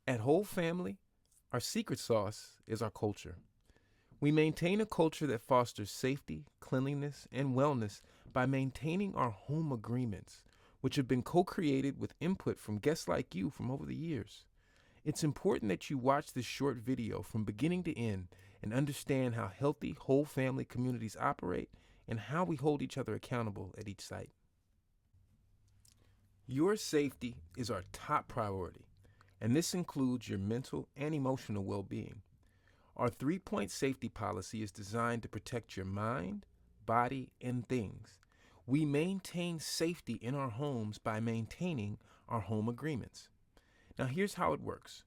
At Whole Family, our secret sauce is our culture. We maintain a culture that fosters safety, cleanliness, and wellness by maintaining our home agreements, which have been co created with input from guests like you from over the years. It's important that you watch this short video from beginning to end and understand how healthy whole family communities operate and how we hold each other accountable at each site. Your safety is our top priority, and this includes your mental and emotional well being. Our 3 point safety policy is designed to protect your mind, body, and things. We maintain safety in our homes by maintaining our home agreements. Now, here's how it works: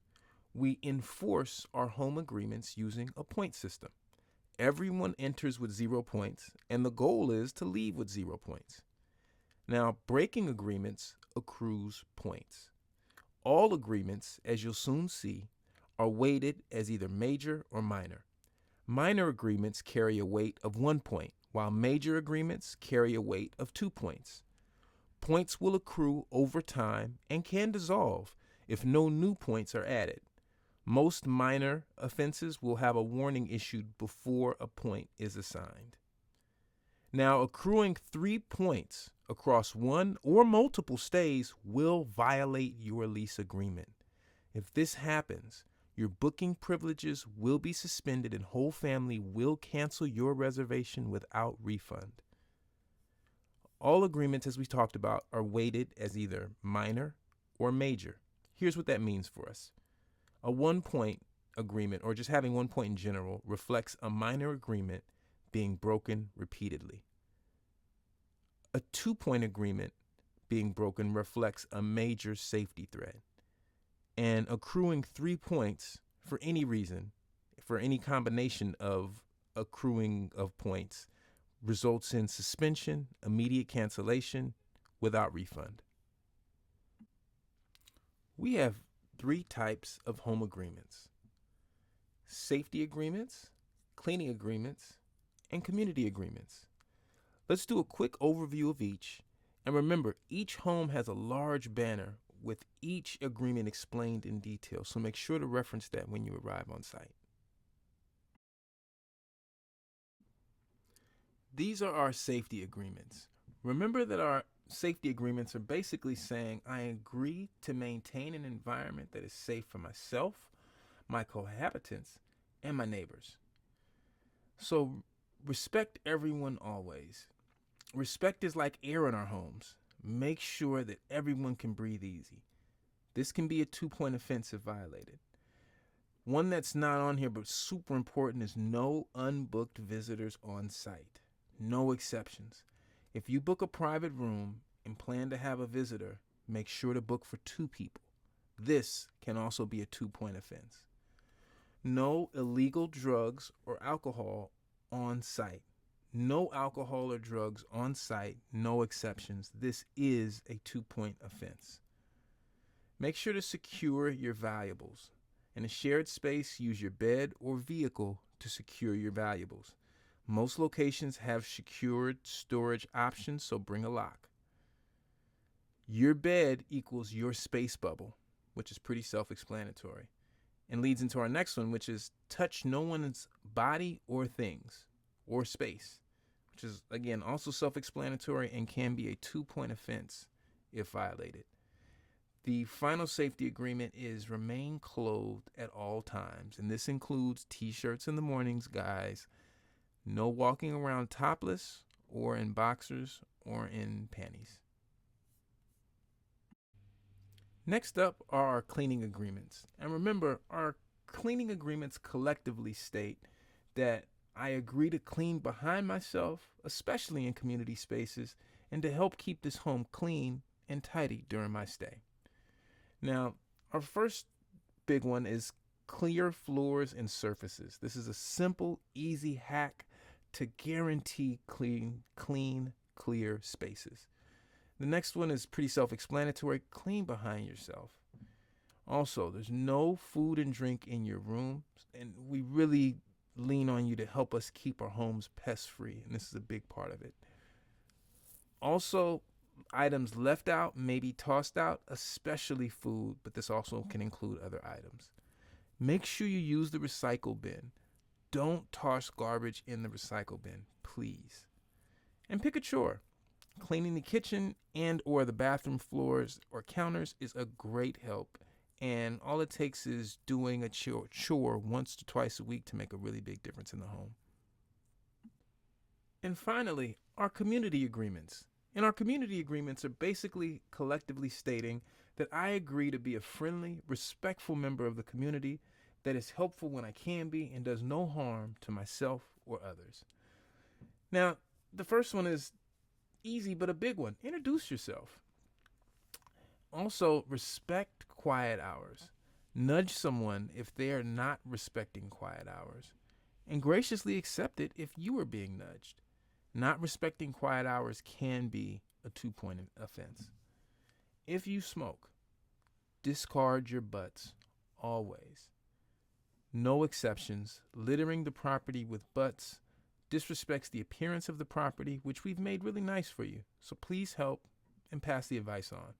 we enforce our home agreements using a point system. Everyone enters with 0 points, and the goal is to leave with 0 points. Now, breaking agreements accrues points. All agreements, as you'll soon see, are weighted as either major or minor. Minor agreements carry a weight of 1 point, while major agreements carry a weight of 2 points. Points will accrue over time and can dissolve if no new points are added. Most minor offenses will have a warning issued before a point is assigned. Now, accruing 3 points across one or multiple stays will violate your lease agreement. If this happens, your booking privileges will be suspended and Whole Family will cancel your reservation without refund. All agreements, as we talked about, are weighted as either minor or major. Here's what that means for us. A 1 point agreement, or just having 1 point in general, reflects a minor agreement being broken repeatedly. A 2 point agreement being broken reflects a major safety threat. And accruing 3 points for any reason, for any combination of accruing of points, results in suspension, immediate cancellation, without refund. We have 3 types of home agreements: safety agreements, cleaning agreements, and community agreements. Let's do a quick overview of each. And remember, each home has a large banner with each agreement explained in detail, so make sure to reference that when you arrive on site. These are our safety agreements. Remember that our safety agreements are basically saying I agree to maintain an environment that is safe for myself, my cohabitants, and my neighbors. So respect everyone always. Respect is like air in our homes. Make sure that everyone can breathe easy. This can be a 2 point offense if violated. One that's not on here but super important is no unbooked visitors on site. No exceptions. If you book a private room and plan to have a visitor, make sure to book for 2 people. This can also be a 2 point offense. No illegal drugs or alcohol on site. No alcohol or drugs on site, no exceptions. This is a 2 point offense. Make sure to secure your valuables. In a shared space, use your bed or vehicle to secure your valuables. Most locations have secured storage options, so bring a lock. Your bed equals your space bubble, which is pretty self-explanatory, and leads into our next one, which is touch no one's body or things or space, which is, again, also self-explanatory and can be a 2 point offense if violated. The final safety agreement is remain clothed at all times, and this includes t-shirts in the mornings, guys. No walking around topless or in boxers or in panties. Next up are our cleaning agreements. And remember, our cleaning agreements collectively state that I agree to clean behind myself, especially in community spaces, and to help keep this home clean and tidy during my stay. Now, our first big one is clear floors and surfaces. This is a simple, easy hack to guarantee clean, clear spaces. The next one is pretty self-explanatory: clean behind yourself. Also, there's no food and drink in your room, and we really lean on you to help us keep our homes pest-free, and this is a big part of it. Also, Items left out may be tossed out, especially food, but this also can include other items. Make sure you use the recycle bin. Don't toss garbage in the recycle bin, please. And pick a chore. Cleaning the kitchen and or the bathroom floors or counters is a great help, and all it takes is doing a chore once to twice a week to make a really big difference in the home. And finally, our community agreements. And our community agreements are basically collectively stating that I agree to be a friendly, respectful member of the community that is helpful when I can be and does no harm to myself or others. Now, the first one is easy but a big one. Introduce yourself. Also, respect quiet hours. Nudge someone if they are not respecting quiet hours, and graciously accept it if you are being nudged. Not respecting quiet hours can be a 2-point offense. If you smoke, discard your butts always. No exceptions. Littering the property with butts disrespects the appearance of the property, which we've made really nice for you. So please help and pass the advice on.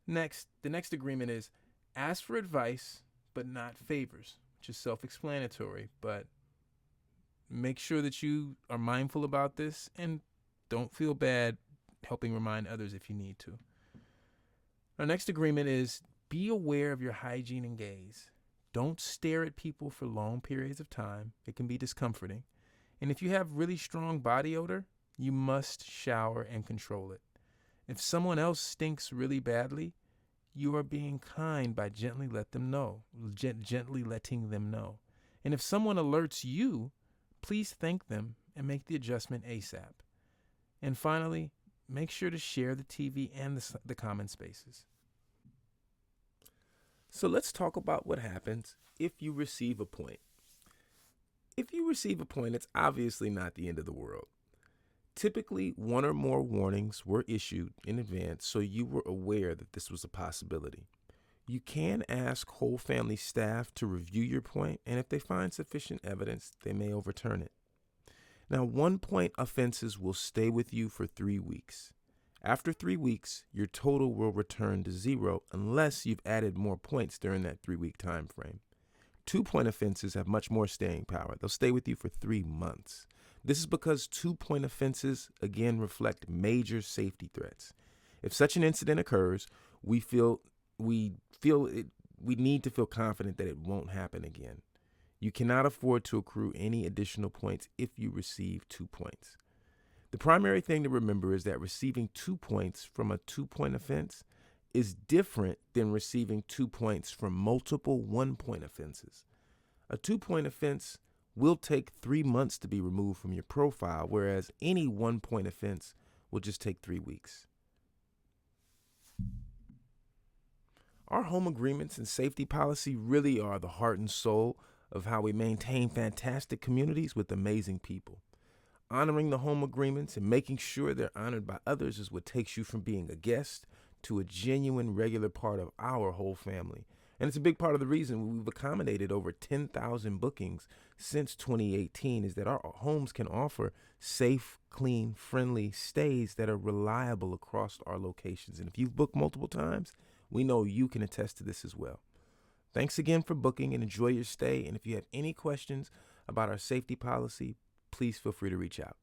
Next, the next agreement is ask for advice, but not favors, which is self-explanatory, but make sure that you are mindful about this and don't feel bad helping remind others if you need to. Our next agreement is be aware of your hygiene and gaze. Don't stare at people for long periods of time. It can be discomforting. And if you have really strong body odor, you must shower and control it. If someone else stinks really badly, you are being kind by gently letting them know. And if someone alerts you, please thank them and make the adjustment ASAP. And finally, make sure to share the TV and the common spaces. So let's talk about what happens if you receive a point. If you receive a point, it's obviously not the end of the world. Typically, one or more warnings were issued in advance so you were aware that this was a possibility. You can ask whole family staff to review your point, and if they find sufficient evidence, they may overturn it. Now, 1-point offenses will stay with you for 3 weeks. After 3 weeks, your total will return to 0 unless you've added more points during that 3-week time frame. 2-point offenses have much more staying power. They'll stay with you for 3 months. This is because 2-point offenses, again, reflect major safety threats. If such an incident occurs, we need to feel confident that it won't happen again. You cannot afford to accrue any additional points if you receive 2 points. The primary thing to remember is that receiving 2 points from a 2-point offense is different than receiving 2 points from multiple 1-point offenses. A 2-point offense will take 3 months to be removed from your profile, whereas any 1-point offense will just take 3 weeks. Our home agreements and safety policy really are the heart and soul of how we maintain fantastic communities with amazing people. Honoring the home agreements and making sure they're honored by others is what takes you from being a guest to a genuine regular part of our whole family. And it's a big part of the reason we've accommodated over 10,000 bookings since 2018 is that our homes can offer safe, clean, friendly stays that are reliable across our locations. And if you've booked multiple times, we know you can attest to this as well. Thanks again for booking and enjoy your stay. And if you have any questions about our safety policy, please feel free to reach out.